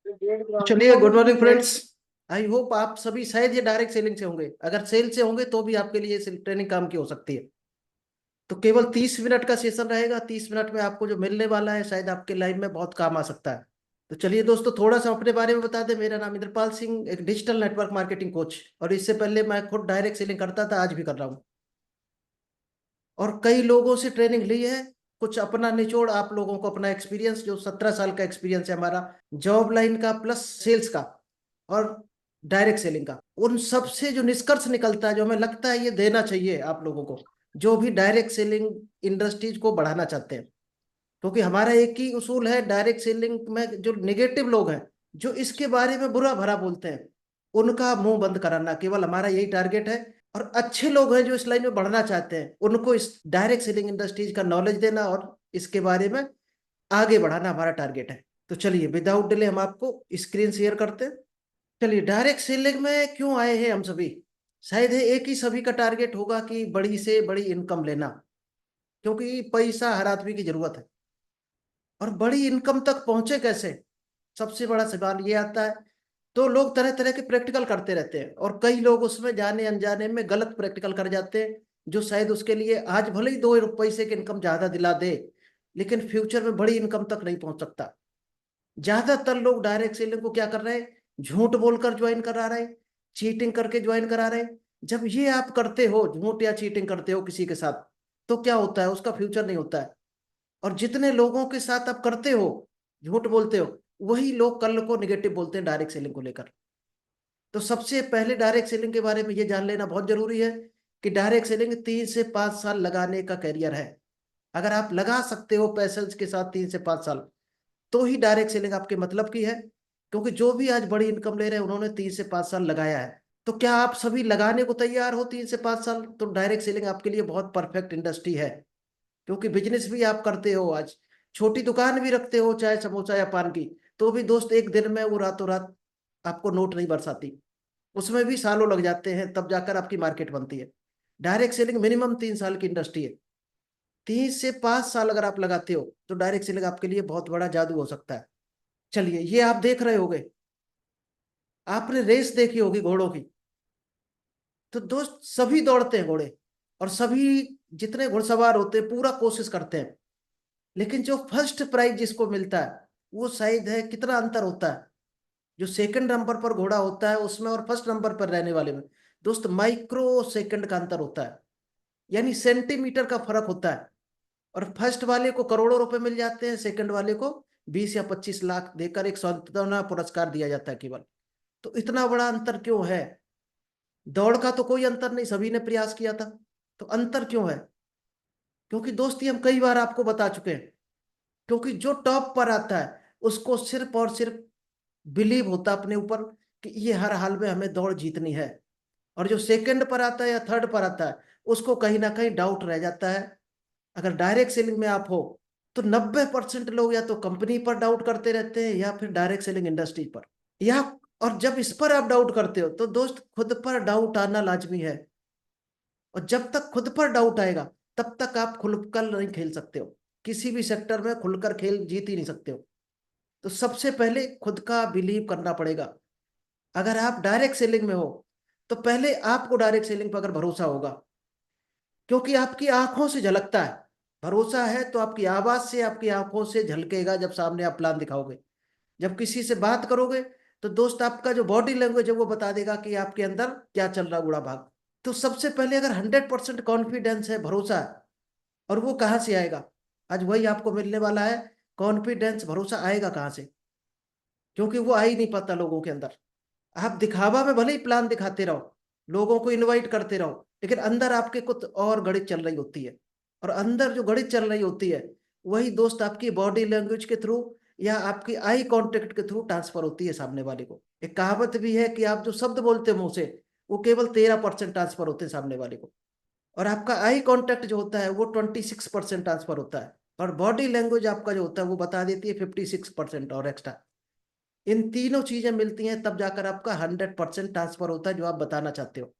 चलिए, good morning friends. I hope आप सभी शायद ये डायरेक्ट सेलिंग से होंगे। अगर सेल से होंगे तो भी आपके लिए ट्रेनिंग काम की हो सकती है। तो केवल 30 मिनट का सेशन रहेगा। 30 मिनट में आपको जो मिलने वाला है शायद आपके लाइफ में बहुत काम आ सकता है। तो चलिए दोस्तों, थोड़ा सा अपने बारे में बता दें। मेरा नाम इंद्रपाल सिंह, एक डिजिटल नेटवर्क मार्केटिंग कोच। और इससे पहले मैं खुद डायरेक्ट सेलिंग करता था, आज भी कर रहा हूँ। और कई लोगों से ट्रेनिंग ली है। कुछ अपना निचोड़ आप लोगों को, अपना एक्सपीरियंस जो 17 साल का एक्सपीरियंस है हमारा, जॉब लाइन का प्लस सेल्स का और डायरेक्ट सेलिंग का, उन सब से जो निष्कर्ष निकलता है, जो हमें लगता है ये देना चाहिए आप लोगों को, जो भी डायरेक्ट सेलिंग इंडस्ट्रीज को बढ़ाना चाहते हैं। क्योंकि हमारा एक ही उसूल है डायरेक्ट सेलिंग में, जो नेगेटिव लोग हैं, जो इसके बारे में बुरा भला बोलते हैं, उनका मुंह बंद कराना केवल हमारा यही टारगेट है। और अच्छे लोग हैं जो इस लाइन में बढ़ना चाहते हैं, उनको इस डायरेक्ट सेलिंग इंडस्ट्रीज का नॉलेज देना और इसके बारे में आगे बढ़ाना हमारा टारगेट है। तो चलिए, विदाउट डिले हम आपको स्क्रीन शेयर करते हैं। चलिए, डायरेक्ट सेलिंग में क्यों आए हैं हम सभी? शायद है एक ही सभी का टारगेट होगा कि बड़ी से बड़ी इनकम लेना। क्योंकि पैसा हर आदमी की जरूरत है। और बड़ी इनकम तक पहुंचे कैसे, सबसे बड़ा सवाल ये आता है। तो लोग तरह तरह के प्रैक्टिकल करते रहते हैं, और कई लोग उसमें जाने अनजाने में गलत प्रैक्टिकल कर जाते हैं, जो शायद उसके लिए आज भले ही 2 पैसे की इनकम ज्यादा दिला दे, लेकिन फ्यूचर में बड़ी इनकम तक नहीं पहुंच सकता। ज्यादातर लोग डायरेक्ट सेलिंग को क्या कर रहे हैं? झूठ बोलकर ज्वाइन करा रहे हैं, चीटिंग करके ज्वाइन करा रहे हैं। जब ये आप करते हो, झूठ या चीटिंग करते हो किसी के साथ, तो क्या होता है? उसका फ्यूचर नहीं होता है। और जितने लोगों के साथ आप करते हो, झूठ बोलते हो, वही लोग कल को निगेटिव बोलते हैं डायरेक्ट सेलिंग को लेकर। तो सबसे पहले डायरेक्ट सेलिंग के बारे में ये जान लेना बहुत जरूरी है कि डायरेक्ट सेलिंग 3 से 5 साल लगाने का कैरियर है। अगर आप लगा सकते हो पैसेंस के साथ 3 से 5 साल, तो ही डायरेक्ट सेलिंग आपके मतलब की है। क्योंकि जो भी आज बड़ी इनकम ले रहे हैं, उन्होंने 3 से 5 साल लगाया है। तो क्या आप सभी लगाने को तैयार हो 3 से 5 साल? तो डायरेक्ट सेलिंग आपके लिए बहुत परफेक्ट इंडस्ट्री है। क्योंकि बिजनेस भी आप करते हो आज, छोटी दुकान भी रखते हो, चाहे समोसा या पान की, तो भी दोस्त एक दिन में वो रातों रात आपको नोट नहीं बरसाती। उसमें भी सालों लग जाते हैं, तब जाकर आपकी मार्केट बनती है। डायरेक्ट सेलिंग मिनिमम 3 साल की इंडस्ट्री है। 3 से 5 साल अगर आप लगाते हो, तो डायरेक्ट सेलिंग आपके लिए बहुत बड़ा जादू हो सकता है। चलिए, ये आप देख रहे होगे, आपने रेस देखी होगी घोड़ों की। तो दोस्त, सभी दौड़ते हैं घोड़े, और सभी जितने घुड़सवार होते हैं पूरा कोशिश करते हैं। लेकिन जो फर्स्ट प्राइज जिसको मिलता है, वो शायद है कितना अंतर होता है। जो सेकंड नंबर पर घोड़ा होता है उसमें और फर्स्ट नंबर पर रहने वाले में, दोस्त, माइक्रो सेकंड का अंतर होता है। यानी सेंटीमीटर का फर्क होता है। और फर्स्ट वाले को करोड़ों रुपए मिल जाते हैं, सेकंड वाले को 20 या 25 लाख देकर एक सांत्वना पुरस्कार दिया जाता है केवल। तो इतना बड़ा अंतर क्यों है? दौड़ का तो कोई अंतर नहीं, सभी ने प्रयास किया था। तो अंतर क्यों है? क्योंकि दोस्त, ये हम कई बार आपको बता चुके हैं। क्योंकि जो टॉप पर आता है, उसको सिर्फ और सिर्फ बिलीव होता है अपने ऊपर कि ये हर हाल में हमें दौड़ जीतनी है। और जो सेकंड पर आता है या थर्ड पर आता है, उसको कहीं ना कहीं डाउट रह जाता है। अगर डायरेक्ट सेलिंग में आप हो, तो 90% लोग या तो कंपनी पर डाउट करते रहते हैं, या फिर डायरेक्ट सेलिंग इंडस्ट्री पर, या और जब इस पर आप डाउट करते हो, तो दोस्त, खुद पर डाउट आना लाजमी है। और जब तक खुद पर डाउट आएगा, तब तक आप खुलकर नहीं खेल सकते हो। किसी भी सेक्टर में खुलकर खेल जीत ही नहीं सकते हो। तो सबसे पहले खुद का बिलीव करना पड़ेगा। अगर आप डायरेक्ट सेलिंग में हो, तो पहले आपको डायरेक्ट सेलिंग पर अगर भरोसा होगा, क्योंकि आपकी आंखों से झलकता है। भरोसा है तो आपकी आवाज से, आपकी आंखों से झलकेगा जब सामने आप प्लान दिखाओगे। जब किसी से बात करोगे, तो दोस्त, आपका जो बॉडी लैंग्वेज है वो बता देगा कि आपके अंदर क्या चल रहा है, उड़ा भाग। तो सबसे पहले अगर 100% कॉन्फिडेंस है, भरोसा है, और वो कहाँ से आएगा? आज वही आपको मिलने वाला है। कॉन्फिडेंस, भरोसा आएगा कहाँ से? क्योंकि वो आ ही नहीं पाता लोगों के अंदर। आप दिखावा में भले ही प्लान दिखाते रहो, लोगों को इनवाइट करते रहो, लेकिन अंदर आपके कुछ और गणित चल रही होती है। और अंदर जो गणित चल रही होती है, वही दोस्त आपकी बॉडी लैंग्वेज के थ्रू या आपकी आई कांटेक्ट के थ्रू ट्रांसफर होती है सामने वाले को। एक कहावत भी है कि आप जो शब्द बोलते हो मुंह से, वो केवल 13% ट्रांसफर होते हैं सामने वाले को। और आपका आई कांटेक्ट जो होता है वो 26% ट्रांसफर होता है। और बॉडी लैंग्वेज आपका जो होता है वो बता देती है 56% और एक्स्ट्रा। इन तीनों चीजें मिलती हैं, तब जाकर आपका 100% ट्रांसफर होता है जो आप बताना चाहते हो।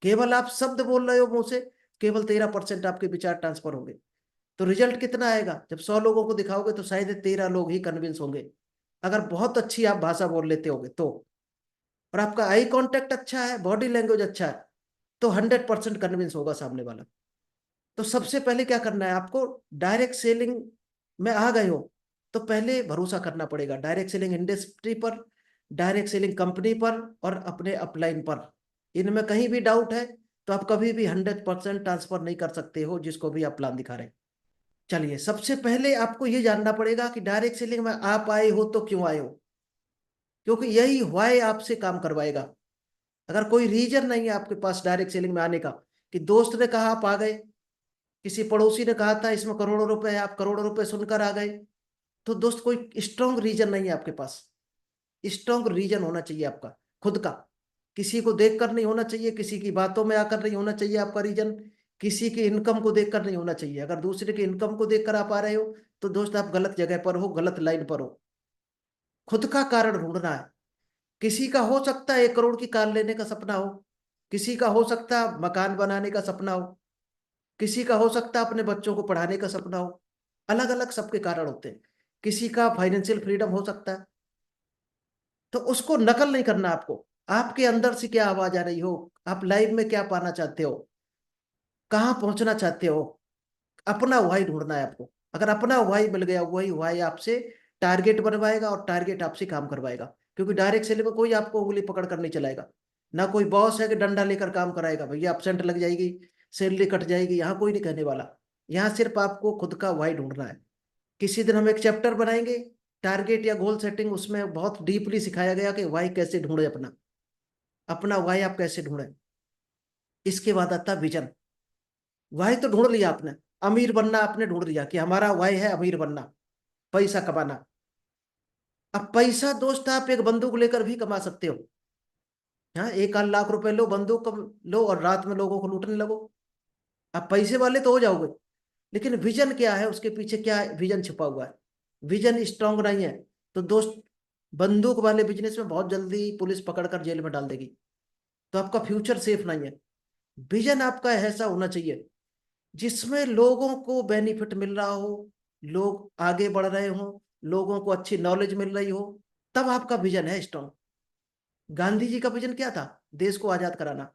केवल आप शब्द बोल रहे हो मुंह से, केवल 13% आपके विचार ट्रांसफर होंगे। तो रिजल्ट कितना आएगा? जब 100 लोगों को दिखाओगे, तो शायद 13 लोग ही कन्विंस होंगे। अगर बहुत अच्छी आप भाषा बोल लेते होगे तो, और आपका आई कांटेक्ट अच्छा है, बॉडी लैंग्वेज अच्छा है, तो 100% कन्विंस होगा सामने वाला। तो सबसे पहले क्या करना है आपको, डायरेक्ट सेलिंग में आ गए हो तो पहले भरोसा करना पड़ेगा डायरेक्ट सेलिंग इंडस्ट्री पर, डायरेक्ट सेलिंग कंपनी पर, और अपने अपलाइन पर। इनमें कहीं भी डाउट है तो आप कभी भी 100% ट्रांसफर नहीं कर सकते हो जिसको भी आप प्लान दिखा रहे हैं। चलिए, सबसे पहले आपको ये जानना पड़ेगा कि डायरेक्ट सेलिंग में आप आए हो तो क्यों आए हो, क्योंकि यही व्हाई आपसे काम करवाएगा। अगर कोई रीजन नहीं है आपके पास डायरेक्ट सेलिंग में आने का, कि दोस्त ने कहा आप आ गए, किसी पड़ोसी ने कहा था इसमें करोड़ों रुपए है, आप करोड़ों रुपए सुनकर आ गए, तो दोस्त कोई स्ट्रॉन्ग रीजन नहीं है आपके पास। स्ट्रॉन्ग रीजन होना चाहिए आपका खुद का, किसी को देखकर नहीं होना चाहिए, किसी की बातों में आकर नहीं होना चाहिए आपका रीजन, किसी की इनकम को देखकर नहीं होना चाहिए। अगर दूसरे की इनकम को देखकर आप आ रहे हो तो दोस्त आप गलत जगह पर हो, गलत लाइन पर हो। खुद का कारण ढूंढना है। किसी का हो सकता है 1 करोड़ की कार लेने का सपना हो, किसी का हो सकता है मकान बनाने का सपना हो, किसी का हो सकता है अपने बच्चों को पढ़ाने का सपना हो। अलग अलग सबके कारण होते हैं। किसी का फाइनेंशियल फ्रीडम हो सकता है। तो उसको नकल नहीं करना आपको, आपके अंदर से क्या आवाज आ रही हो, आप लाइफ में क्या पाना चाहते हो, कहाँ पहुंचना चाहते हो, अपना वाई ढूंढना है आपको। अगर अपना वाई मिल गया, वही वाई आपसे टारगेट बनवाएगा और टारगेट आपसे काम करवाएगा। क्योंकि डायरेक्ट सेलिंग में कोई आपको उंगली पकड़ कर नहीं चलाएगा, ना कोई बॉस है कि डंडा लेकर काम कराएगा, भैया अपसेंट लग जाएगी, सैलरी कट जाएगी, यहाँ कोई नहीं कहने वाला। यहाँ सिर्फ आपको खुद का वाई ढूंढना है। किसी दिन हम एक चैप्टर बनाएंगे टारगेट या गोल सेटिंग, उसमें बहुत डीपली सिखाया गया कि वाई कैसे ढूंढे अपना, अपना वाई आप कैसे ढूंढे। इसके बाद आता विजन। वाई तो ढूंढ लिया आपने, अमीर बनना आपने ढूंढ लिया कि हमारा वाई है अमीर बनना, पैसा कमाना। अब पैसा दोस्त आप एक बंदूक लेकर भी कमा सकते हो। हाँ, 1 लाख रुपए लो, बंदूक लो और रात में लोगों को लूटने लगो, आप पैसे वाले तो हो जाओगे। लेकिन विजन क्या है, उसके पीछे क्या विजन छिपा हुआ है, विजन स्ट्रांग नहीं है तो दोस्त बंदूक वाले बिजनेस में बहुत जल्दी पुलिस पकड़कर जेल में डाल देगी, तो आपका फ्यूचर सेफ नहीं है। विजन आपका ऐसा होना चाहिए जिसमें लोगों को बेनिफिट मिल रहा हो, लोग आगे बढ़ रहे हो, लोगों को अच्छी नॉलेज मिल रही हो, तब आपका विजन है स्ट्रांग। गांधी जी का विजन क्या था, देश को आजाद कराना।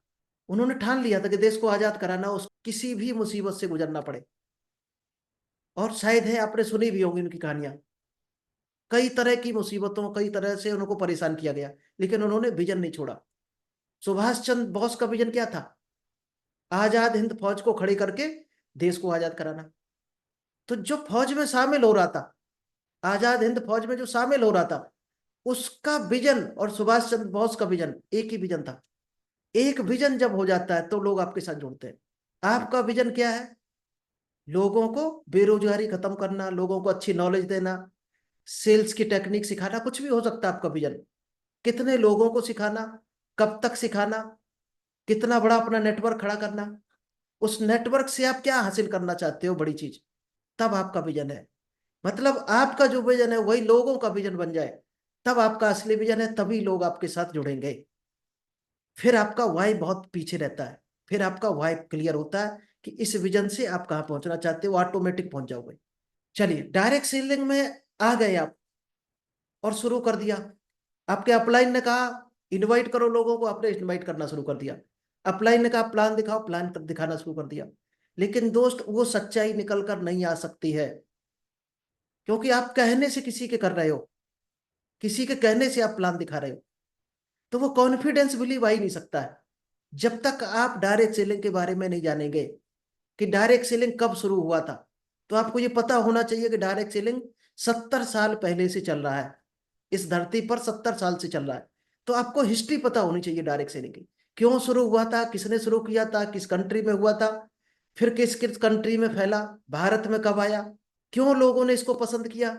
उन्होंने ठान लिया था कि देश को आजाद कराना, उस किसी भी मुसीबत से गुजरना पड़े। और शायद है आपने सुनी भी होंगी उनकी कहानियां, कई तरह की मुसीबतों, कई तरह से उनको परेशान किया गया, लेकिन उन्होंने विजन नहीं छोड़ा। सुभाष चंद्र बोस का विजन क्या था, आजाद हिंद फौज को खड़ी करके देश को आजाद कराना। तो जो फौज में शामिल हो रहा था, आजाद हिंद फौज में जो शामिल हो रहा था, उसका विजन और सुभाष चंद्र बोस का विजन एक ही विजन था। एक विजन जब हो जाता है तो लोग आपके साथ जुड़ते हैं। आपका विजन क्या है, लोगों को बेरोजगारी खत्म करना, लोगों को अच्छी नॉलेज देना, सेल्स की टेक्निक सिखाना, कुछ भी हो सकता है आपका विजन। कितने लोगों को सिखाना, कब तक सिखाना, कितना बड़ा अपना नेटवर्क खड़ा करना, उस नेटवर्क से आप क्या हासिल करना चाहते हो, बड़ी चीज, तब आपका विजन है। मतलब आपका जो विजन है वही लोगों का विजन बन जाए, तब आपका असली विजन है, तभी लोग आपके साथ जुड़ेंगे। फिर आपका वाई बहुत पीछे रहता है, फिर आपका वाई क्लियर होता है कि इस विजन से आप कहाँ पहुंचना चाहते हो, ऑटोमेटिक पहुंच जाओगे। चलिए, डायरेक्ट सेलिंग में आ गए आप और शुरू कर दिया। आपके अपलाइन ने कहा इनवाइट करो लोगों को, आपने इनवाइट करना शुरू कर दिया। अपलाइन ने कहा प्लान दिखाओ, प्लान दिखाना शुरू कर दिया। लेकिन दोस्त वो सच्चाई निकल कर नहीं आ सकती है, क्योंकि आप कहने से किसी के कर रहे हो, किसी के कहने से आप प्लान दिखा रहे हो, तो वो कॉन्फिडेंस बिलीव आ ही नहीं सकता है जब तक आप डायरेक्ट सेलिंग के बारे में नहीं जानेंगे कि डायरेक्ट सेलिंग कब शुरू हुआ था। तो आपको ये पता होना चाहिए कि डायरेक्ट सेलिंग 70 साल पहले से चल रहा है, इस धरती पर 70 साल से चल रहा है। तो आपको हिस्ट्री पता होनी चाहिए डायरेक्ट सेलिंग की, क्यों शुरू हुआ था, किसने शुरू किया था, किस कंट्री में हुआ था, फिर किस किस कंट्री में फैला, भारत में कब आया, क्यों लोगों ने इसको पसंद किया,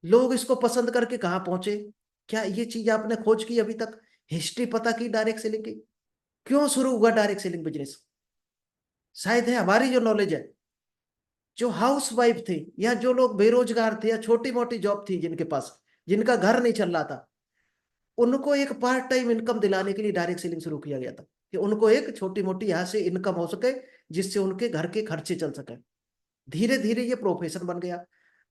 लोग इसको पसंद करके कहाँ पहुंचे। क्या ये चीज आपने खोज की अभी तक, हिस्ट्री पता की डायरेक्ट सेलिंग की, क्यों शुरू हुआ डायरेक्ट सेलिंग बिजनेस। शायद है हमारी जो नॉलेज है, जो हाउस वाइफ थे या जो लोग बेरोजगार थे या छोटी मोटी जॉब थी जिनके पास, जिनका घर नहीं चल रहा था, उनको एक पार्ट टाइम इनकम दिलाने के लिए डायरेक्ट सेलिंग शुरू किया गया था, कि उनको एक छोटी मोटी यहाँ से इनकम हो सके जिससे उनके घर के खर्चे चल सके। धीरे धीरे ये प्रोफेशन बन गया।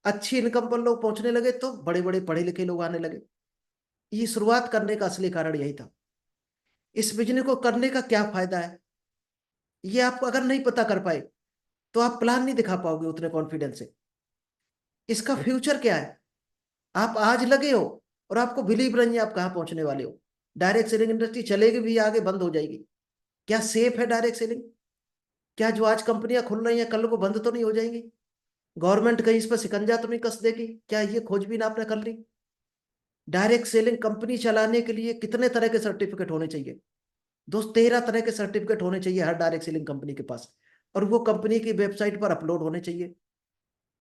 अच्छी इनकम पर लोग पहुंचने लगे तो बड़े बड़े पढ़े लिखे लोग आने लगे। ये शुरुआत करने का असली कारण यही था। इस बिजनेस को करने का क्या फायदा है, ये आप अगर नहीं पता कर पाए तो आप प्लान नहीं दिखा पाओगे उतने कॉन्फिडेंस से। इसका फ्यूचर क्या है, आप आज लगे हो और आपको बिलीव नहीं है आप कहाँ पहुंचने वाले हो। डायरेक्ट सेलिंग इंडस्ट्री चलेगी भी आगे बंद हो जाएगी। क्या सेफ है डायरेक्ट सेलिंग? क्या जो आज कंपनियां खुल रही हैं कल को बंद तो नहीं हो जाएंगी? गवर्नमेंट कहीं इस पर शिकंजा तो नहीं कस देगी? क्या ये खोजबीन आपने कर ली? डायरेक्ट सेलिंग कंपनी चलाने के लिए कितने तरह के सर्टिफिकेट होने चाहिए दोस्त? 13 तरह के सर्टिफिकेट होने चाहिए हर डायरेक्ट सेलिंग कंपनी के पास, और वो कंपनी की वेबसाइट पर अपलोड होने चाहिए।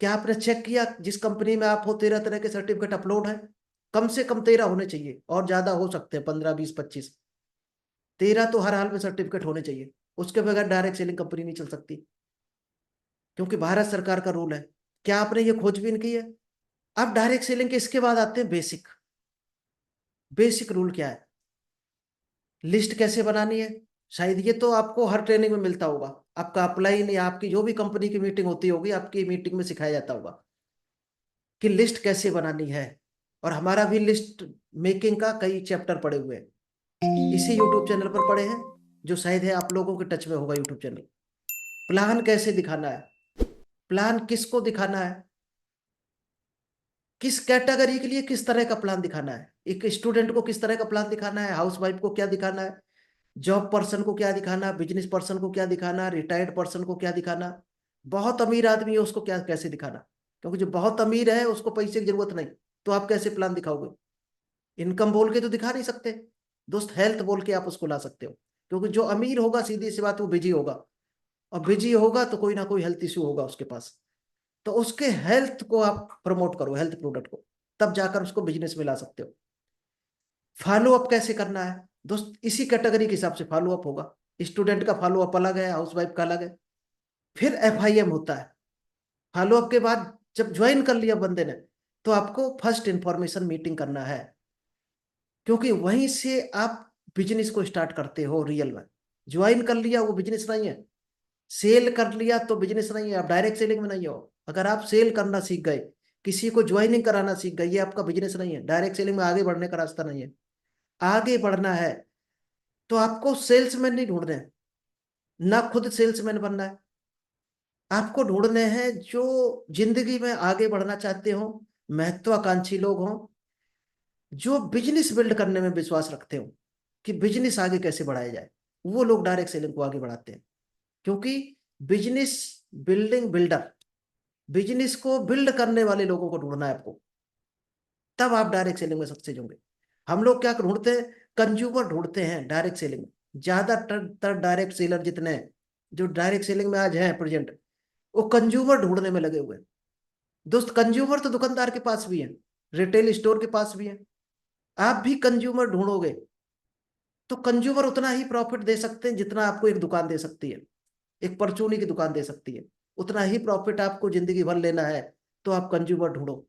क्या आपने चेक किया जिस कंपनी में आप हो 13 तरह के सर्टिफिकेट अपलोड है? कम से कम 13 होने चाहिए, और ज्यादा हो सकते हैं 15 20 25। 13 तो हर हाल में सर्टिफिकेट होने चाहिए। उसके बगैर डायरेक्ट सेलिंग कंपनी नहीं चल सकती, क्योंकि भारत सरकार का रूल है। क्या आपने ये खोजबीन की है? अब डायरेक्ट सेलिंग के इसके बाद आते हैं बेसिक। बेसिक रूल क्या है, लिस्ट कैसे बनानी है? शायद ये तो आपको हर ट्रेनिंग में मिलता होगा। आपका अपलाइन या आपकी जो भी कंपनी की मीटिंग होती होगी, आपकी मीटिंग में सिखाया जाता होगा कि लिस्ट कैसे बनानी है। और हमारा भी लिस्ट मेकिंग का कई चैप्टर पड़े हुए हैं, इसी यूट्यूब चैनल पर पड़े हैं, जो शायद है आप लोगों के टच में होगा यूट्यूब चैनल। प्लान कैसे दिखाना है, प्लान किसको दिखाना है, किस कैटेगरी के लिए किस तरह का प्लान दिखाना है। एक स्टूडेंट को किस तरह का प्लान दिखाना है, हाउस वाइफ को क्या दिखाना है, जॉब पर्सन को क्या दिखाना, बिजनेस पर्सन को क्या दिखाना, रिटायर्ड पर्सन को क्या दिखाना, बहुत अमीर आदमी है उसको क्या कैसे दिखाना। क्योंकि जो बहुत अमीर है उसको पैसे की जरूरत नहीं, तो आप कैसे प्लान दिखाओगे? इनकम बोल के तो दिखा नहीं सकते दोस्त, हेल्थ बोल के आप उसको ला सकते हो। क्योंकि जो अमीर होगा सीधी सी बात वो बिजी होगा, और बिजी होगा तो कोई ना कोई हेल्थ इश्यू होगा उसके पास। तो उसके हेल्थ को आप प्रमोट करो, हेल्थ प्रोडक्ट को, तब जाकर उसको बिजनेस में ला सकते हो। फॉलो अप कैसे करना है दोस्त, इसी कैटेगरी के हिसाब से फॉलो अप होगा। स्टूडेंट का फॉलो अप अलग है, हाउस वाइफ का अलग है। फिर FIM होता है। फॉलो अप के बाद जब ज्वाइन कर लिया बंदे ने, तो आपको फर्स्ट इंफॉर्मेशन मीटिंग करना है, क्योंकि वहीं से आप बिजनेस को स्टार्ट करते हो रियल में। ज्वाइन कर लिया वो बिजनेस नहीं है, सेल कर लिया तो बिजनेस नहीं है। आप डायरेक्ट सेलिंग में नहीं हो। अगर आप सेल करना सीख गए, किसी को ज्वाइनिंग कराना सीख गए, ये आपका बिजनेस नहीं है। डायरेक्ट सेलिंग में आगे बढ़ने का रास्ता नहीं है। आगे बढ़ना है तो आपको सेल्समैन नहीं ढूंढने हैं, ना खुद सेल्समैन बनना है। आपको ढूंढने हैं जो जिंदगी में आगे बढ़ना चाहते हो, महत्वाकांक्षी लोग हों, जो बिजनेस बिल्ड करने में विश्वास रखते हो कि बिजनेस आगे कैसे बढ़ाया जाए। वो लोग डायरेक्ट सेलिंग को आगे बढ़ाते हैं। क्योंकि बिजनेस बिल्डिंग बिल्डर, बिजनेस को बिल्ड करने वाले लोगों को ढूंढना है आपको, तब आप डायरेक्ट सेलिंग में सक्सेस होंगे। हम लोग क्या ढूंढते हैं, कंज्यूमर ढूंढते हैं डायरेक्ट सेलिंग में। ज्यादातर डायरेक्ट सेलर जितने हैं, जो डायरेक्ट सेलिंग में आज हैं प्रेजेंट, वो कंज्यूमर ढूंढने में लगे हुए हैं। दोस्त कंज्यूमर तो दुकानदार के पास भी है, रिटेल स्टोर के पास भी है। आप भी कंज्यूमर ढूंढोगे तो कंज्यूमर उतना ही प्रॉफिट दे सकते हैं जितना आपको एक दुकान दे सकती है, एक परचूनी की दुकान दे सकती है। उतना ही प्रॉफिट आपको जिंदगी भर लेना है, तो आप कंज्यूमर ढूंढो।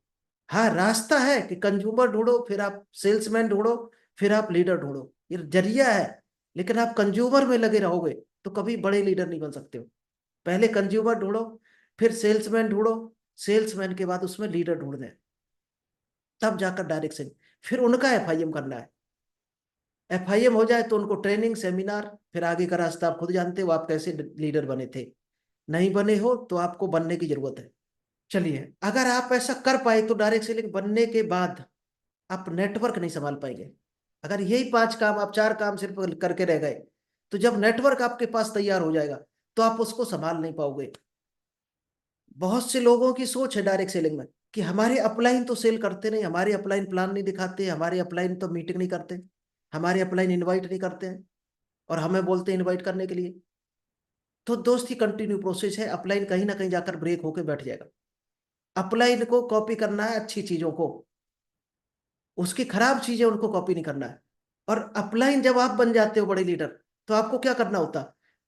हाँ, रास्ता है कि कंज्यूमर ढूंढो, फिर आप सेल्समैन ढूंढो, फिर आप लीडर ढूंढो, ये जरिया है। लेकिन आप कंज्यूमर में लगे रहोगे तो कभी बड़े लीडर नहीं बन सकते हो। पहले कंज्यूमर ढूंढो, फिर सेल्समैन ढूंढो, सेल्समैन के बाद उसमें लीडर ढूंढने हैं, तब जाकर डायरेक्शन। फिर उनका FIM करना है। FIM हो जाए तो उनको ट्रेनिंग सेमिनार, फिर आगे का रास्ता आप खुद जानते हो, आप कैसे लीडर बने थे। नहीं बने हो तो आपको बनने की जरूरत है। चलिए, अगर आप ऐसा कर पाए तो डायरेक्ट सेलिंग बनने के बाद आप नेटवर्क नहीं संभाल पाएंगे। अगर यही 5 काम, आप 4 काम सिर्फ करके रह गए, तो जब नेटवर्क आपके पास तैयार हो जाएगा तो आप उसको संभाल नहीं पाओगे। बहुत से लोगों की सोच है डायरेक्ट सेलिंग में कि हमारे अपलाइन तो सेल करते नहीं, हमारे अपलाइन प्लान नहीं दिखाते, हमारे अपलाइन तो मीटिंग नहीं करते, हमारे अपलाइन इनवाइट नहीं करते हैं, और हमें बोलते हैं इनवाइट करने के लिए। तो दोस्त, ही कंटिन्यू प्रोसेस है, अपलाइन कहीं ना कहीं जाकर ब्रेक होकर बैठ जाएगा। अपलाइन को कॉपी करना है अच्छी चीजों को, उसकी खराब चीजें उनको कॉपी नहीं करना है। और अपलाइन जब आप बन जाते हो बड़े लीडर, तो आपको क्या करना होता,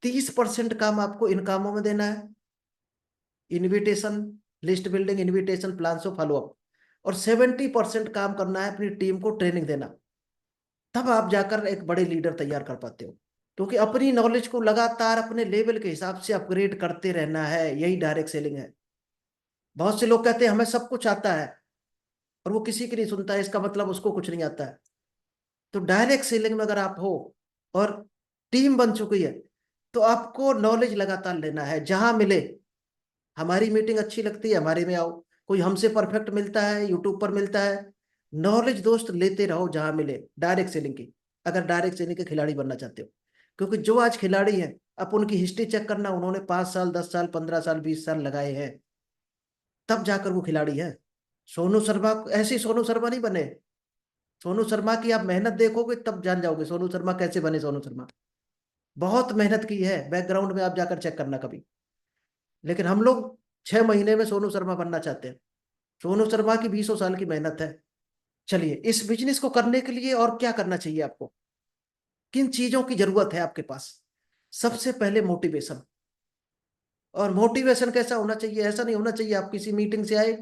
30% काम आपको इन कामों में देना है, invitation, list building, invitation, plan of follow up. और 70% काम करना है अपनी टीम को ट्रेनिंग देना। तब आप जाकर एक बड़े लीडर तैयार कर पाते हो। क्योंकि अपनी नॉलेज को लगातार अपने लेवल के हिसाब से अपग्रेड करते रहना है, यही डायरेक्ट सेलिंग है। बहुत से लोग कहते हैं हमें सब कुछ आता है, और वो किसी की नहीं सुनता है, इसका मतलब उसको कुछ नहीं आता है। तो डायरेक्ट सेलिंग में अगर आप हो और टीम बन चुकी है, तो आपको नॉलेज लगातार लेना है जहां मिले। हमारी मीटिंग अच्छी लगती है, हमारे में आओ। कोई हमसे परफेक्ट मिलता है, यूट्यूब पर मिलता है। नॉलेज दोस्त लेते रहो जहां मिले, डायरेक्ट सेलिंग की, अगर डायरेक्ट सेलिंग के खिलाड़ी बनना चाहते हो। क्योंकि जो आज खिलाड़ी हैं, आप उनकी हिस्ट्री चेक करना, उन्होंने 5 साल, 10 साल, 15 साल, 20 साल लगाए हैं, तब जाकर वो खिलाड़ी है। सोनू शर्मा ऐसे ही सोनू शर्मा नहीं बने। सोनू शर्मा की आप मेहनत देखोगे तब जान जाओगे सोनू शर्मा कैसे बने। सोनू शर्मा बहुत मेहनत की है, बैकग्राउंड में आप जाकर चेक करना कभी। लेकिन हम लोग 6 महीने में सोनू शर्मा बनना चाहते हैं। सोनू शर्मा की 20 साल की मेहनत है। चलिए, इस बिजनेस को करने के लिए और क्या करना चाहिए आपको, किन चीजों की जरूरत है आपके पास। सबसे पहले मोटिवेशन। और मोटिवेशन कैसा होना चाहिए, ऐसा नहीं होना चाहिए आप किसी मीटिंग से आए,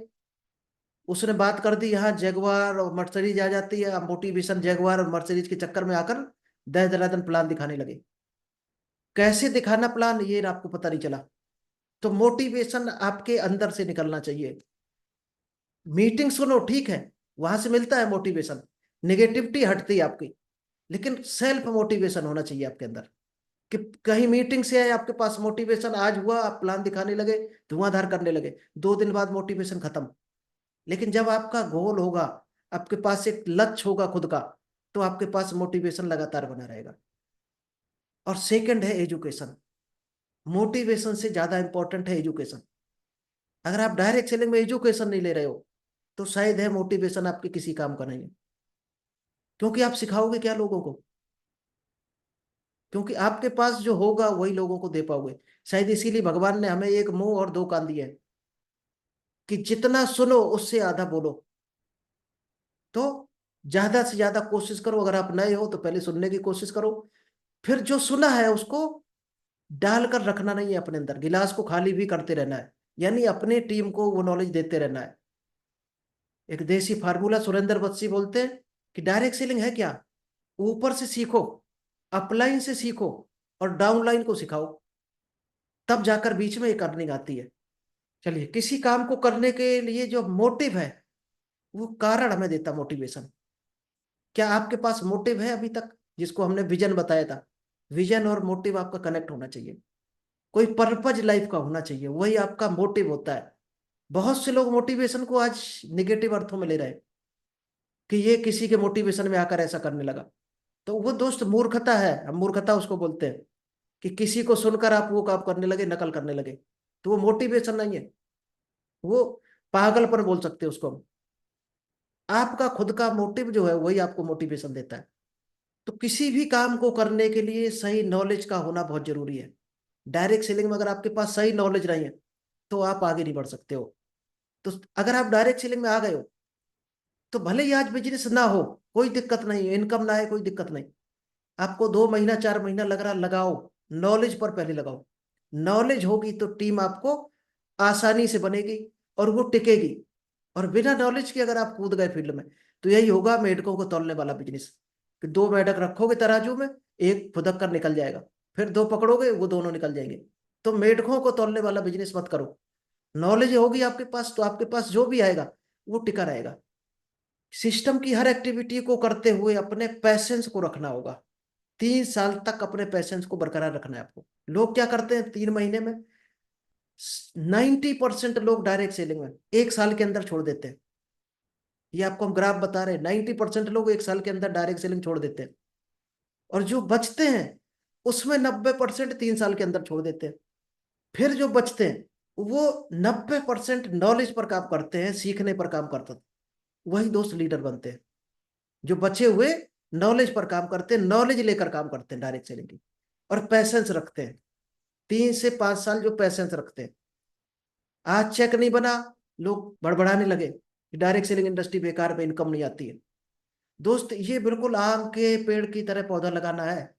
उसने बात कर दी, यहाँ जगुआर और मर्सिडीज आ जाती है, आप मोटिवेशन जगुआर और मर्सिडीज के चक्कर में आकर 10 दिन प्लान दिखाने लगे। कैसे दिखाना प्लान, ये आपको पता नहीं चला। तो मोटिवेशन आपके अंदर से निकलना चाहिए। मीटिंग सुनो ठीक है, वहां से मिलता है मोटिवेशन, नेगेटिविटी हटती है आपकी। लेकिन सेल्फ मोटिवेशन होना चाहिए आपके अंदर, कि कहीं मीटिंग से आए आपके पास मोटिवेशन, आज हुआ आप प्लान दिखाने लगे, धुआंधार करने लगे, 2 दिन बाद मोटिवेशन खत्म। लेकिन जब आपका गोल होगा, आपके पास एक लक्ष्य होगा खुद का, तो आपके पास मोटिवेशन लगातार बना रहेगा। और सेकंड है एजुकेशन। मोटिवेशन से ज्यादा इंपॉर्टेंट है एजुकेशन। अगर आप डायरेक्ट सेलिंग में एजुकेशन नहीं ले रहे हो, तो शायद है मोटिवेशन आपके किसी काम का नहीं है। क्योंकि आप सिखाओगे क्या लोगों को, क्योंकि आपके पास जो होगा वही लोगों को दे पाओगे। शायद इसीलिए भगवान ने हमें एक मुंह और 2 कान दिए हैं, कि जितना सुनो उससे आधा बोलो। तो ज्यादा से ज्यादा कोशिश करो, अगर आप नए हो तो पहले सुनने की कोशिश करो, फिर जो सुना है उसको डालकर रखना नहीं है अपने अंदर, गिलास को खाली भी करते रहना है, यानी अपने टीम को वो नॉलेज देते रहना है। एक देसी फार्मूला सुरेंद्र बख्शी बोलते हैं कि डायरेक्ट सेलिंग है क्या, ऊपर से सीखो, अपलाइन से सीखो, और डाउनलाइन को सिखाओ, तब जाकर बीच में एक अर्निंग आती है। चलिए, किसी काम को करने के लिए जो मोटिव है, वो कारण हमें देता मोटिवेशन। क्या आपके पास मोटिव है अभी तक, जिसको हमने विजन बताया था। विजन और मोटिव आपका कनेक्ट होना चाहिए, कोई पर्पज लाइफ का होना चाहिए, वही आपका मोटिव होता है। बहुत से लोग मोटिवेशन को आज निगेटिव अर्थों में ले रहे हैं, कि ये किसी के मोटिवेशन में आकर ऐसा करने लगा। तो वो दोस्त मूर्खता है, हम मूर्खता उसको बोलते हैं, कि किसी को सुनकर आप वो काम करने लगे, नकल करने लगे, तो वो मोटिवेशन नहीं है, वो पागलपन बोल सकते हैं उसको हम। आपका खुद का मोटिव जो है वही आपको मोटिवेशन देता है। तो किसी भी काम को करने के लिए सही नॉलेज का होना बहुत जरूरी है। डायरेक्ट सेलिंग में अगर आपके पास सही नॉलेज नहीं है, तो आप आगे नहीं बढ़ सकते हो। तो अगर आप डायरेक्ट सेलिंग में आ गए हो, तो भले ही आज बिजनेस ना हो, कोई दिक्कत नहीं, इनकम ना है कोई दिक्कत नहीं। आपको 2 महीना 4 महीना लग रहा, लगाओ। नॉलेज पर पहले लगाओ। नॉलेज होगी तो टीम आपको आसानी से बनेगी, और वो टिकेगी। और बिना नॉलेज के अगर आप कूद गए फील्ड में, तो यही होगा मेढकों को तौलने वाला बिजनेस, कि 2 मेढक रखोगे तराजू में, एक फुदक कर निकल जाएगा, फिर 2 पकड़ोगे वो दोनों निकल जाएंगे। तो मेढकों को तौलने वाला बिजनेस मत करो। नॉलेज होगी आपके पास, तो आपके पास जो भी आएगा वो टिका रहेगा। सिस्टम की हर एक्टिविटी को करते हुए अपने पैसेंस को रखना होगा। 3 साल तक अपने पैसेंस को बरकरार रखना है आपको। लोग क्या करते हैं 3 महीने में, 90% लोग डायरेक्ट सेलिंग में 1 साल के अंदर छोड़ देते हैं। ये आपको हम ग्राफ बता रहे हैं, 90% लोग 1 साल के अंदर डायरेक्ट सेलिंग छोड़ देते हैं। और जो बचते हैं, उसमें 90% 3 साल के अंदर छोड़ देते हैं। फिर जो बचते हैं, वो 90% नॉलेज पर काम करते हैं, सीखने पर काम करते हैं। वही दोस्त लीडर बनते हैं, जो बचे हुए नॉलेज पर काम करते हैं, नॉलेज लेकर काम करते हैं डायरेक्ट सेलिंग की, और पैसेंस रखते हैं। 3 से 5 साल जो पैसेंस रखते हैं। आज चेक नहीं बना, लोग बड़बड़ाने लगे कि डायरेक्ट सेलिंग इंडस्ट्री बेकार में इनकम नहीं आती है। दोस्त, ये बिल्कुल आम के पेड़ की तरह पौधा लगाना है।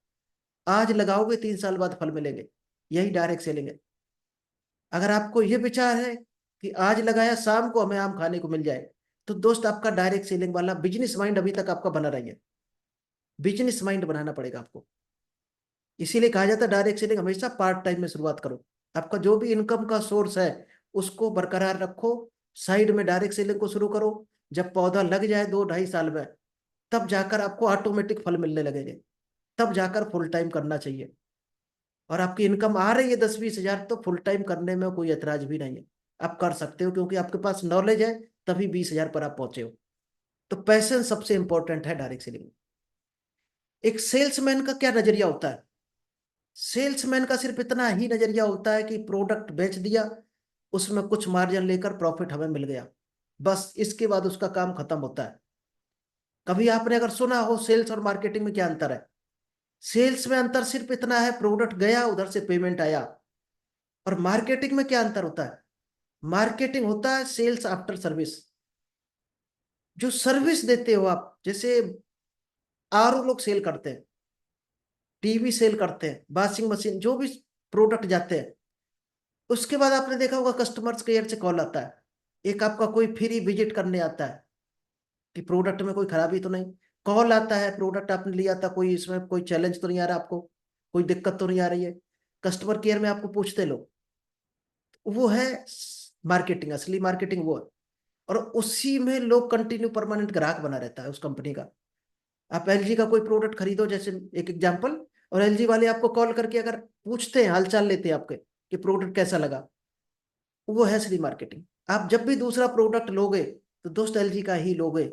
आज लगाओगे 3 साल बाद फल मिलेंगे। यही डायरेक्ट सेलिंग है। अगर आपको ये विचार है कि आज लगाया शाम को हमें आम खाने को मिल जाए, तो दोस्त आपका डायरेक्ट सेलिंग वाला बिजनेस माइंड अभी तक आपका बना रही है। बिजनेस माइंड बनाना पड़ेगा आपको। इसीलिए कहा जाता है डायरेक्ट सेलिंग हमेशा पार्ट टाइम में शुरुआत करो। आपका जो भी इनकम का सोर्स है, उसको बरकरार रखो, साइड में डायरेक्ट सेलिंग को शुरू करो। जब पौधा लग जाए 2 ढाई साल में, तब जाकर आपको ऑटोमेटिक फल मिलने लगेंगे, तब जाकर फुल टाइम करना चाहिए। और आपकी इनकम आ रही है 10-20 हजार, तो फुल टाइम करने में कोई एतराज भी नहीं है, आप कर सकते हो, क्योंकि आपके पास नॉलेज है, तभी 20 हजार पर आप पहुंचे हो। तो पैशन सबसे इंपॉर्टेंट है डायरेक्ट सेलिंग। एक सेल्समैन का क्या नजरिया होता है? सेल्समैन का सिर्फ इतना ही नजरिया होता है कि प्रोडक्ट बेच दिया, उसमें कुछ मार्जिन लेकर प्रॉफिट हमें मिल गया, बस इसके बाद उसका काम खत्म होता है। कभी आपने अगर सुना हो सेल्स और मार्केटिंग में क्या अंतर है? सेल्स में अंतर सिर्फ इतना है, प्रोडक्ट गया उधर से पेमेंट आया। और मार्केटिंग में क्या अंतर होता है? मार्केटिंग होता है सेल्स आफ्टर सर्विस। जो सर्विस देते हो आप, जैसे आरओ लोग सेल करते हैं, टीवी सेल करते हैं, वॉशिंग मशीन, जो भी प्रोडक्ट जाते हैं, उसके बाद आपने देखा होगा कस्टमर्स केयर से कॉल आता है, एक आपका कोई फ्री विजिट करने आता है कि प्रोडक्ट में कोई खराबी तो नहीं। कॉल आता है, प्रोडक्ट आपने लिया था, कोई इसमें कोई चैलेंज तो नहीं आ रहा आपको, कोई दिक्कत तो नहीं आ रही है, कस्टमर केयर में आपको पूछते लोग। वो है मार्केटिंग, असली मार्केटिंग वो है। और उसी में लोग कंटिन्यू परमानेंट ग्राहक बना रहता है उस कंपनी का। आप एलजी का कोई प्रोडक्ट खरीदो, जैसे एक एग्जांपल, और एलजी वाले आपको कॉल करके अगर पूछते हैं, हालचाल लेते हैं आपके कि प्रोडक्ट कैसा लगा, वो है असली मार्केटिंग। आप जब भी दूसरा प्रोडक्ट लोगे, तो दोस्त एलजी का ही लोगे,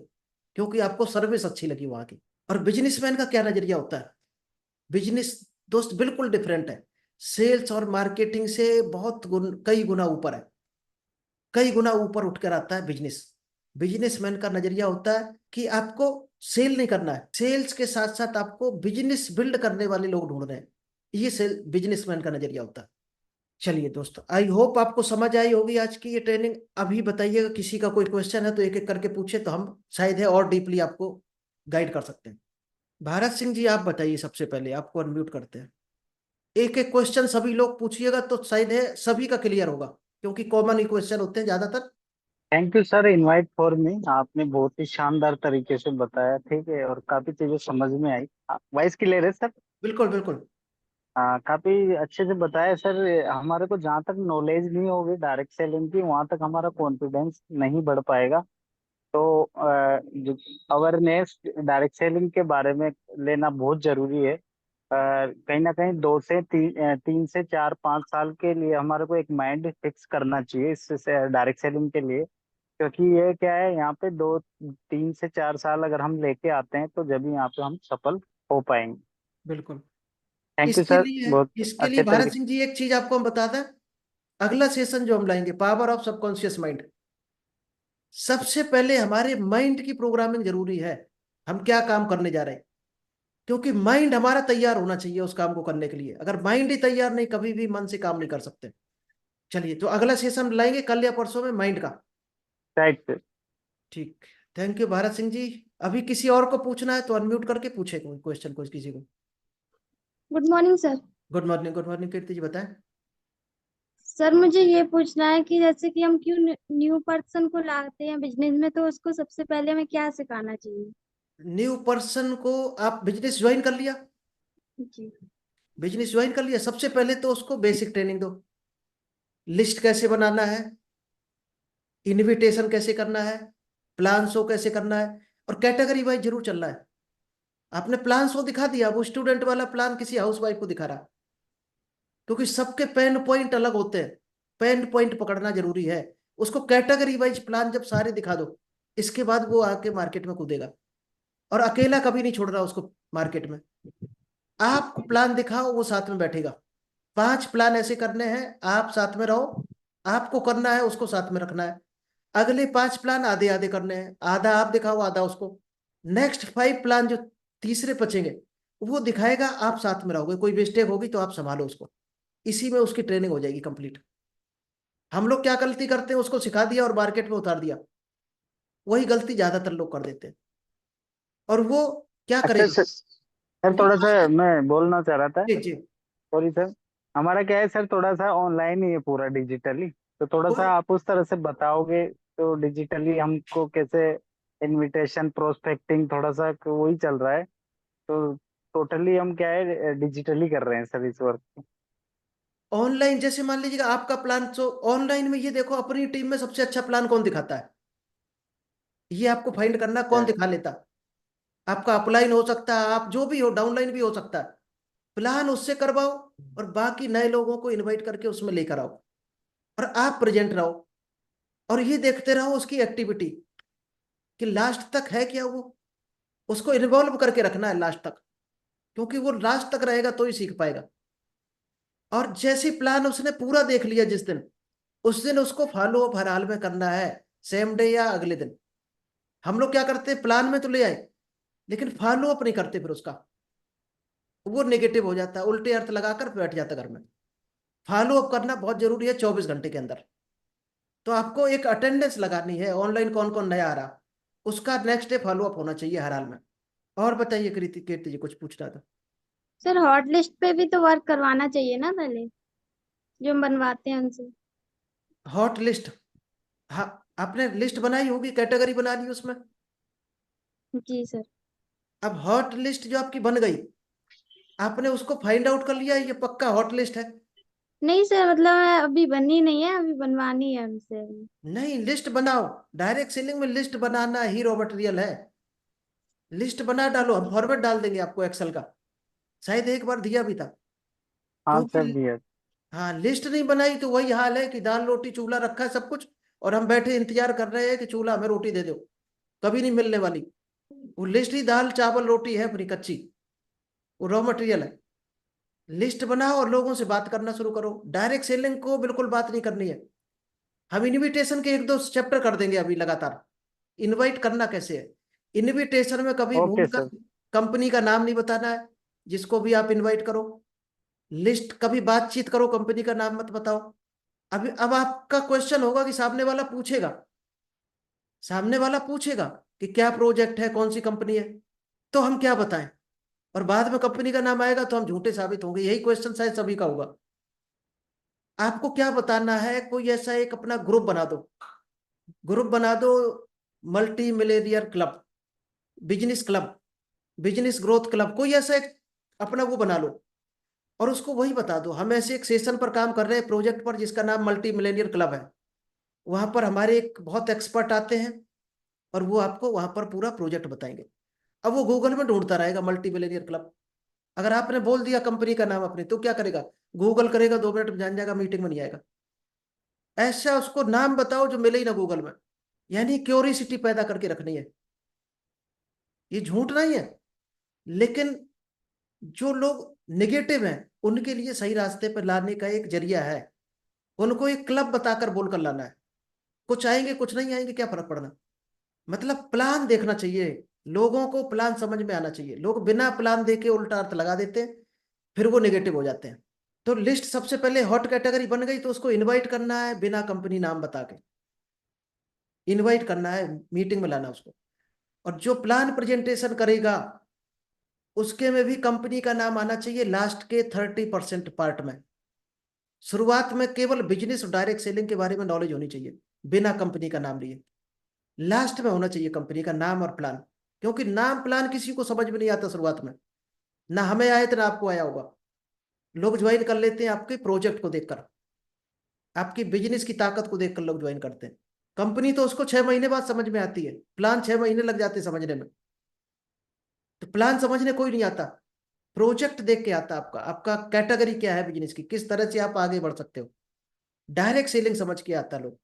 क्योंकि आपको सर्विस अच्छी लगी वहां की। और बिजनेसमैन का क्या नजरिया होता है? बिजनेस दोस्त बिल्कुल डिफरेंट है, सेल्स और मार्केटिंग से बहुत कई गुना ऊपर है, कई गुना ऊपर उठकर आता है बिजनेस। बिजनेसमैन का नजरिया होता है कि आपको सेल नहीं करना है, सेल्स के साथ साथ आपको बिजनेस बिल्ड करने वाले लोग ढूंढ रहे हैं, ये सेल बिजनेसमैन का नजरिया होता है। चलिए दोस्तों, आई होप आपको समझ आई होगी आज की ये ट्रेनिंग। अभी बताइएगा, किसी का कोई क्वेश्चन है तो एक एक करके पूछे, तो हम शायद है और डीपली आपको गाइड कर सकते हैं। भारत सिंह जी, आप बताइए, सबसे पहले आपको अनम्यूट करते हैं। एक एक क्वेश्चन सभी लोग पूछिएगा, तो शायद है सभी का क्लियर होगा, क्योंकि कॉमन ही क्वेश्चन होते हैं ज्यादातर। Thank you sir, invite for me. आपने बहुत ही शानदार तरीके से बताया, ठीक है, और काफी चीजें समझ में आई। वॉइस क्लियर है सर? बिल्कुल बिल्कुल। काफी अच्छे से बताया सर। हमारे को जहाँ तक नॉलेज नहीं होगी डायरेक्ट सेलिंग की, वहाँ तक हमारा कॉन्फिडेंस नहीं बढ़ पाएगा। तो जो अवेयरनेस डायरेक्ट सेलिंग के बारे में लेना बहुत जरूरी है। कहीं ना कहीं 2 से 3 से 4 5 साल के लिए हमारे को एक माइंड फिक्स करना चाहिए इस डायरेक्ट सेलिंग के लिए। क्योंकि ये क्या है, यहाँ पे 2 3 से 4 साल अगर हम लेके आते हैं तो जब यहाँ पे हम सफल हो पाएंगे। बिल्कुल। थैंक यू इसके सर, लिए बहुत इसके लिए अच्छे भारत तरीके। सिंह जी, एक चीज आपको हम बता दें, अगला सेशन जो हम लाएंगे, पावर ऑफ सबकॉन्शियस माइंड। सबसे पहले हमारे माइंड की प्रोग्रामिंग जरूरी है, हम क्या काम करने जा रहे हैं, क्योंकि माइंड हमारा तैयार होना चाहिए उस काम को करने के लिए। अगर माइंड ही तैयार नहीं, कभी भी मन से काम नहीं कर सकते। चलिए, तो अगला सेशन लाएंगे कल या परसों में माइंड का। Right sir. ठीक। Thank you Bharat Singh ji. अभी किसी और को पूछना है तो अनम्यूट करके पूछे कोई क्वेश्चन, कुछ किसी को। Good morning sir. Good morning, good morning Kirti ji, बताएं। सर मुझे ये पूछना है कि जैसे कि हम क्यों न्यू पर्सन को लाते हैं बिजनेस में, तो उसको सबसे पहले हमें क्या सिखाना चाहिए? न्यू पर्सन को आप बिजनेस ज्वाइन कर लिया, जी। बिजनेस ज्वाइन कर लिया, सबसे पहले तो उसको बेसिक ट्रेनिंग दो। लिस्ट कैसे बनाना है, इनविटेशन कैसे करना है, प्लान शो कैसे करना है, और कैटेगरी वाइज जरूर चलना है। आपने प्लान शो दिखा दिया, वो स्टूडेंट वाला प्लान किसी हाउस वाइफ को दिखा रहा, क्योंकि सबके पेन पॉइंट अलग होते हैं, पेन पॉइंट पकड़ना जरूरी है। उसको कैटेगरी वाइज प्लान जब सारे दिखा दो, इसके बाद वो आके मार्केट में कूदेगा। और अकेला कभी नहीं छोड़ रहा उसको मार्केट में, आप प्लान दिखाओ, वो साथ में बैठेगा। 5 प्लान ऐसे करने हैं, आप साथ में रहो, आपको करना है, उसको साथ में रखना है। अगले 5 प्लान आधे आधे करने हैं, आधा आप दिखाओ, आधा उसको। नेक्स्ट 5 प्लान जो तीसरे बचेंगे, वो दिखाएगा, आप साथ में रहोगे, कोई मिस्टेक होगी तो आप संभालो उसको। इसी में उसकी ट्रेनिंग हो जाएगी कंप्लीट। हम लोग क्या गलती करते हैं, उसको सिखा दिया और मार्केट में उतार दिया, वही गलती ज्यादातर लोग कर देते हैं। और वो क्या अच्छा करेगा? सर, सर वो थोड़ा सा मैं बोलना चाह रहा था। जी जी। Sorry sir. हमारा क्या है सर, थोड़ा सा ऑनलाइन ही है पूरा डिजिटली। तो थोड़ा वो सा आप उस तरह से बताओगे तो डिजिटली हमको कैसे इनविटेशन प्रोस्पेक्टिंग थोड़ा सा वही चल रहा है। तो टोटली हम क्या है डिजिटली कर रहे हैं सर इस वर्क। ऑनलाइन जैसे मान लीजिएगा आपका प्लान, तो ऑनलाइन में ये देखो अपनी टीम में सबसे अच्छा प्लान कौन दिखाता है, ये आपको फाइंड करना कौन अच्छा। दिखा लेता। आपका अपलाइन हो सकता है, आप जो भी हो, डाउनलाइन भी हो सकता है। प्लान उससे करवाओ और बाकी नए लोगों को इनवाइट करके उसमें लेकर आओ, और आप प्रेजेंट रहो, और ये देखते रहो उसकी एक्टिविटी कि लास्ट तक है क्या वो, उसको इन्वॉल्व करके रखना है लास्ट तक, क्योंकि वो लास्ट तक रहेगा तो ही सीख पाएगा। और जैसे प्लान उसने पूरा देख लिया जिस दिन, उस दिन उसको फॉलो अप हर हाल में करना है, सेम डे या अगले दिन। हम लोग क्या करते हैं, प्लान में तो ले आए लेकिन फॉलो अप नहीं करते, फिर उसका वो नेगेटिव हो जाता है, उल्टे अर्थ लगाकर बैठ जाता है घर में। फॉलो अप करना बहुत जरूरी है 24 घंटे के अंदर। तो आपको एक अटेंडेंस लगानी है, ऑनलाइन कौन कौन नया आ रहा, उसका नेक्स्ट डे फॉलो अप होना चाहिए हर हाल में। और बताइए कृति, कीर्ति जी कुछ पूछना था। सर हॉट लिस्ट पे भी तो वर्क करवाना चाहिए ना पहले, जो हम बनवाते हैं उनसे। हॉट लिस्ट, हाँ, आपने लिस्ट बनाई होगी, कैटेगरी बना ली उसमें। जी सर। अब हॉट लिस्ट जो आपकी बन गई, आपने उसको फाइंड आउट कर लिया ये पक्का हॉट लिस्ट है। नहीं सर, मतलब अभी बनी नहीं है, अभी बनवानी है हमसे अभी। नहीं, लिस्ट बनाओ। डायरेक्ट सेलिंग में लिस्ट बनाना ही रॉ मटेरियल है। लिस्ट बना डालो, हम फॉर्मेट डाल देंगे आपको एक्सेल का, शायद एक बार दिया भी था। हाँ क्योंकि सर दिया। हाँ, लिस्ट नहीं बनाई तो वही हाल है कि दाल रोटी चूल्हा रखा है सब कुछ, और हम बैठे इंतजार कर रहे हैं कि चूल्हा हमें रोटी दे दो, कभी नहीं मिलने वाली। वो लिस्ट ही दाल चावल रोटी है अपनी कच्ची, वो रॉ मटेरियल है। लिस्ट बनाओ और लोगों से बात करना शुरू करो। डायरेक्ट सेलिंग को बिल्कुल बात नहीं करनी है। हम इनविटेशन के एक दो चैप्टर कर देंगे अभी लगातार। इनवाइट करना कैसे है, इनविटेशन में कभी ओके भूलकर सर। कंपनी का नाम नहीं बताना है, जिसको भी आप इनवाइट करो। लिस्ट कभी बातचीत करो, कंपनी का नाम मत बताओ। अभी अब आपका क्वेश्चन होगा कि सामने वाला पूछेगा कि क्या प्रोजेक्ट है, कौन सी कंपनी है, तो हम क्या बताएं। और बाद में कंपनी का नाम आएगा तो हम झूठे साबित होंगे, यही क्वेश्चन शायद सभी का होगा। आपको क्या बताना है, कोई ऐसा एक अपना ग्रुप बना दो, ग्रुप बना दो, multi Millionaire club, business club, business growth club, कोई ऐसा एक अपना वो बना लो, और उसको वही बता दो हम ऐसे एक सेशन पर काम कर रहे हैं, प्रोजेक्ट पर, जिसका नाम मल्टी मिलेनियर क्लब है। वहां पर हमारे एक बहुत एक्सपर्ट आते हैं और वो आपको वहां पर पूरा प्रोजेक्ट बताएंगे। अब वो गूगल में ढूंढता रहेगा मल्टी मिलेनियर क्लब। अगर आपने बोल दिया कंपनी का नाम अपने, तो क्या करेगा, गूगल करेगा, 2 मिनट में जान जाएगा, मीटिंग में नहीं आएगा। ऐसा उसको नाम बताओ जो मिले ही ना गूगल में, यानी क्यूरियोसिटी पैदा करके रखनी है। ये झूठ नहीं है, लेकिन जो लोग निगेटिव हैं उनके लिए सही रास्ते पर लाने का एक जरिया है। उनको एक क्लब बताकर बोलकर लाना है। कुछ आएंगे कुछ नहीं आएंगे, क्या फर्क पड़ना। मतलब प्लान देखना चाहिए, लोगों को प्लान समझ में आना चाहिए। लोग बिना प्लान देके उल्टा अर्थ लगा देते हैं, फिर वो नेगेटिव हो जाते हैं। तो लिस्ट सबसे पहले हॉट कैटेगरी बन गई तो उसको इनवाइट करना है, बिना कंपनी नाम बता के इनवाइट करना है, मीटिंग में लाना उसको। और जो प्लान प्रेजेंटेशन करेगा उसके में भी कंपनी का नाम आना चाहिए लास्ट के 30% पार्ट में। शुरुआत में केवल बिजनेस और डायरेक्ट सेलिंग के बारे में नॉलेज होनी चाहिए, बिना कंपनी का नाम लिए। लास्ट में होना चाहिए कंपनी का नाम और प्लान, क्योंकि नाम प्लान किसी को समझ में नहीं आता शुरुआत में। ना हमें आए तो ना आपको आया होगा। लोग ज्वाइन कर लेते हैं आपके प्रोजेक्ट को देखकर, आपकी बिजनेस की ताकत को देखकर लोग ज्वाइन करते हैं। कंपनी तो उसको 6 महीने बाद समझ में आती है, प्लान 6 महीने लग जाते हैं समझने में। तो प्लान समझने कोई नहीं आता, प्रोजेक्ट देख के आता आपका, आपका कैटेगरी क्या है बिजनेस की, किस तरह से आप आगे बढ़ सकते हो। डायरेक्ट सेलिंग समझ के आता लोग,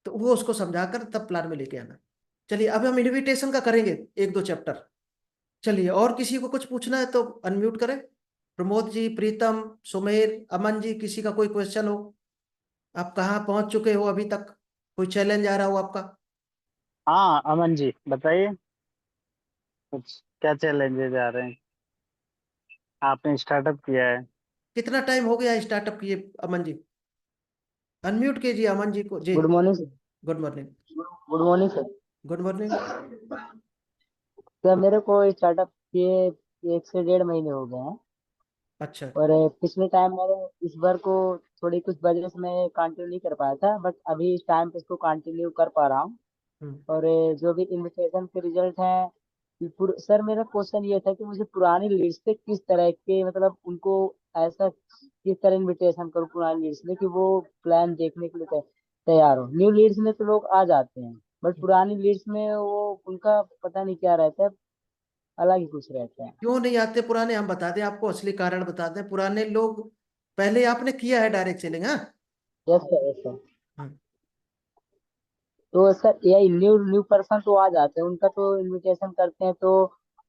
तो वो उसको समझाकर तब प्लान में लेके आना। चलिए अब हम इनविटेशन का करेंगे एक दो चैप्टर। चलिए, और किसी को कुछ पूछना है तो अनम्यूट करें। प्रमोद जी, प्रीतम, सुमेर, अमन जी, किसी का कोई क्वेश्चन हो। आप कहाँ पहुंच चुके हो अभी तक, कोई चैलेंज आ रहा हो आपका। हाँ अमन जी बताइए, कुछ क्या चैलेंजेस आ रहे हैं? आपने स्टार्टअप किया है। कितना टाइम हो गया स्टार्टअप किए अमन जी। अनम्यूट कीजिए अमन जी को जी। Good morning sir. Good morning. Good morning sir. Good morning. Sir मेरे को स्टार्टअप किए 1 से 1.5 महीने हो गए हैं। अच्छा। और पिछले टाइम मैंने इस बार को थोड़ी कुछ वजह से मैं कंटिन्यू नहीं कर पाया था, बट अभी इस टाइम पे इसको कंटिन्यू कर पा रहा हूँ। हम्म। और जो भी इन्विटेशन के रिजल्ट हैं, सर मेरा क्वेश्चन ये था कि मुझे पुरानी लीड से किस तरह के मतलब उनको ऐसा किस तरह इनविटेशन करूँ पुराने लीड्स में कि वो प्लान देखने के लिए तैयार हो। न्यू लीड्स में तो लोग आ जाते हैं, बट पुरानी लीड्स में वो उनका पता नहीं क्या रहता है, अलग ही कुछ रहता है। क्यों नहीं आते पुराने? हम बता दें आपको, असली कारण बता दें। पुराने लोग, पहले आपने किया है डायरेक्ट सेलिंग? हाँ। Yes sir, yes sir. हम्म। तो सर यही न्यू न्यू पर्सन तो आ जाते हैं, उनका तो इनविटेशन करते हैं तो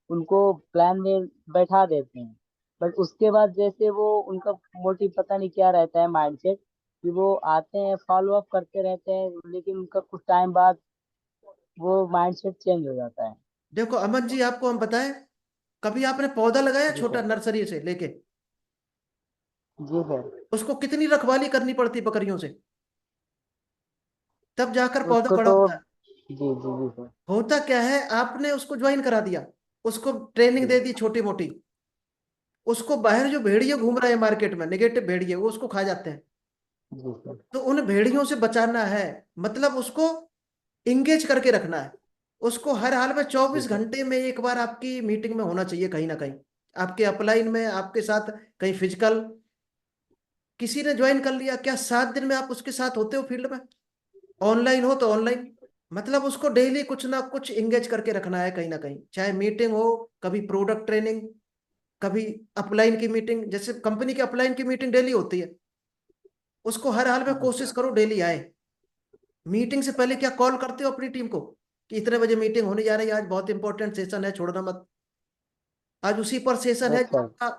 उनको प्लान में बैठा देते हैं। बट उसके बाद जैसे वो उनका मोटिव पता नहीं क्या रहता है, माइंडसेट, कि वो आते हैं फॉलो अप करते रहते हैं, लेकिन उनका कुछ टाइम बाद वो माइंडसेट चेंज हो जाता है। देखो अमन जी, आपको हम बताएं, कभी आपने पौधा लगाया जी छोटा सर। नर्सरी से लेके? जी सर। उसको कितनी रखवाली करनी पड़ती बकरियों से, तब जाकर पौधा उसको बड़ा तो होता है। जी जी जी सर। होता क्या है, आपने उसको ज्वाइन करा दिया, उसको ट्रेनिंग जी दे दी छोटी मोटी, उसको बाहर जो भेड़िए घूम रहे हैं मार्केट में, नेगेटिव भेड़िए, वो उसको खा जाते हैं। जी सर। तो उन भेड़ियों से बचाना है, मतलब उसको इंगेज करके रखना है। उसको हर हाल में जी 24 सर। घंटे में एक बार आपकी मीटिंग में होना चाहिए, कहीं ना कहीं आपके अपलाइन में, आपके साथ कहीं फिजिकल। किसी ने ज्वाइन कर लिया, क्या 7 दिन में आप उसके साथ होते हो फील्ड में? ऑनलाइन हो तो ऑनलाइन, मतलब उसको डेली कुछ ना कुछ इंगेज करके रखना है कहीं ना कहीं, चाहे मीटिंग हो, कभी प्रोडक्ट ट्रेनिंग, कभी अपलाइन की मीटिंग। जैसे कंपनी की अपलाइन की मीटिंग डेली होती है, उसको हर हाल में जी कोशिश सर। करो डेली आए। मीटिंग से पहले क्या कॉल करते हो अपनी टीम को कि इतने बजे मीटिंग होने जा रही है, आज बहुत इंपॉर्टेंट सेशन है, छोड़ना मत। आज उसी पर सेशन है यस जो सर। आपका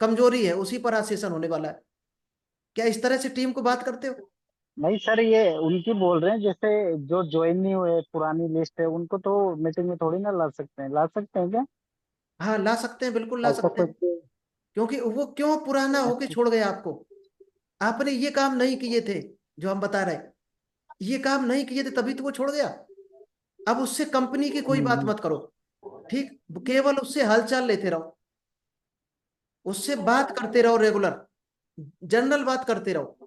कमजोरी है, उसी पर आज सेशन होने वाला है। क्या इस तरह से टीम को बात करते हो? नहीं सर, ये उनकी बोल रहे हैं, जैसे जो ज्वाइन नहीं हुए, पुरानी लिस्ट है, उनको तो मीटिंग में थोड़ी ना ला सकते हैं, ला सकते हैं क्या? हाँ ला सकते हैं, बिल्कुल ला ऐसा सकते हैं। कुछ। क्योंकि वो क्यों पुराना होके अच्छा। छोड़ गया आपको? आपने ये काम नहीं किए थे जो हम बता रहे हैं, ये काम नहीं किए थे तभी तो वो छोड़ गया। अब उससे कंपनी की कोई बात हम्म। मत करो, ठीक? केवल उससे हालचाल लेते रहो, उससे बात करते रहो, रेगुलर जनरल बात करते रहो।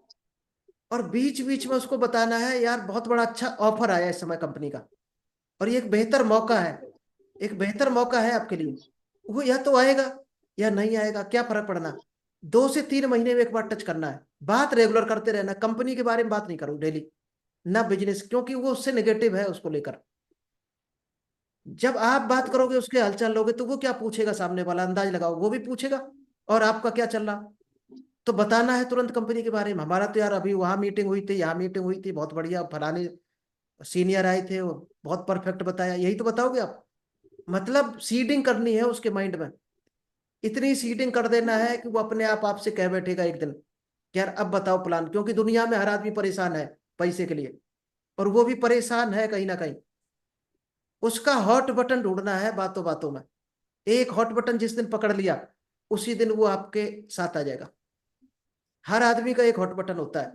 और बीच बीच में उसको बताना है, यार बहुत बड़ा अच्छा ऑफर आया है इस समय कंपनी का, और ये एक बेहतर मौका है, एक बेहतर मौका है आपके लिए। वो या तो आएगा या नहीं आएगा, क्या फर्क पड़ना। 2 से 3 महीने में एक बार टच करना है, बात रेगुलर करते रहना। कंपनी के बारे में बात नहीं करो डेली, ना बिजनेस, क्योंकि वो उससे नेगेटिव है उसको लेकर। जब आप बात करोगे, उसके हालचाल लोगे, तो वो क्या पूछेगा सामने वाला, अंदाज लगाओ, वो भी पूछेगा और आपका क्या चल रहा। तो बताना है तुरंत कंपनी के बारे में, हमारा तो यार अभी वहां मीटिंग हुई थी, यहाँ मीटिंग हुई थी, बहुत बढ़िया, फलाने सीनियर आए थे, वो बहुत परफेक्ट बताया, यही तो बताओगे आप। मतलब सीडिंग करनी है उसके माइंड में, इतनी सीडिंग कर देना है कि वो अपने आप आपसे कह बैठेगा एक दिन कि यार अब बताओ प्लान। क्योंकि दुनिया में हर आदमी परेशान है पैसे के लिए, और वो भी परेशान है कहीं ना कहीं। उसका हॉट बटन ढूंढना है बातों बातों में। एक हॉट बटन जिस दिन पकड़ लिया, उसी दिन वो आपके साथ आ जाएगा। हर आदमी का एक हॉट बटन होता है।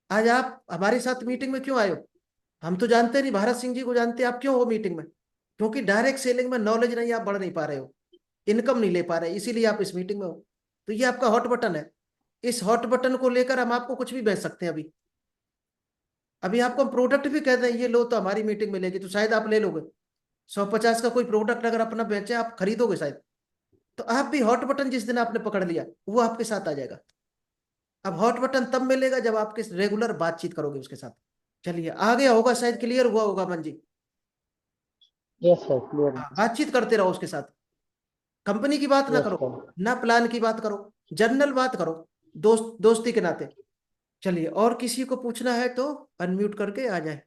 आज आप हमारे साथ मीटिंग में क्यों आए हो? हम तो जानते नहीं, भारत सिंह जी को जानते हैं, आप क्यों हो मीटिंग में? क्योंकि डायरेक्ट सेलिंग में नॉलेज नहीं, आप बढ़ नहीं पा रहे हो, इनकम नहीं ले पा रहे, इसीलिए आप इस मीटिंग में हो। तो ये आपका हॉट बटन है, इस हॉट बटन को लेकर हम आपको कुछ भी बेच सकते हैं। अभी अभी आपको हम प्रोडक्ट भी कहते हैं, ये लो तो हमारी मीटिंग में लेगी, तो शायद आप ले लोगे। 150 का कोई प्रोडक्ट अगर अपना बेचे, आप खरीदोगे शायद। तो आप भी हॉट बटन जिस दिन आपने पकड़ लिया, वो आपके साथ आ जाएगा। अब हॉट बटन तब मिलेगा जब आपके रेगुलर बातचीत करोगे उसके साथ। चलिए, आ गया होगा शायद, क्लियर हुआ होगा मन जी। Yes sir, clear. हाँ, बातचीत करते रहो उसके साथ, कंपनी की बात ना यस करो, सर। ना प्लान की बात करो, जनरल बात करो, दोस्ती के नाते। चलिए, और किसी को पूछना है तो अनम्यूट करके आ जाए।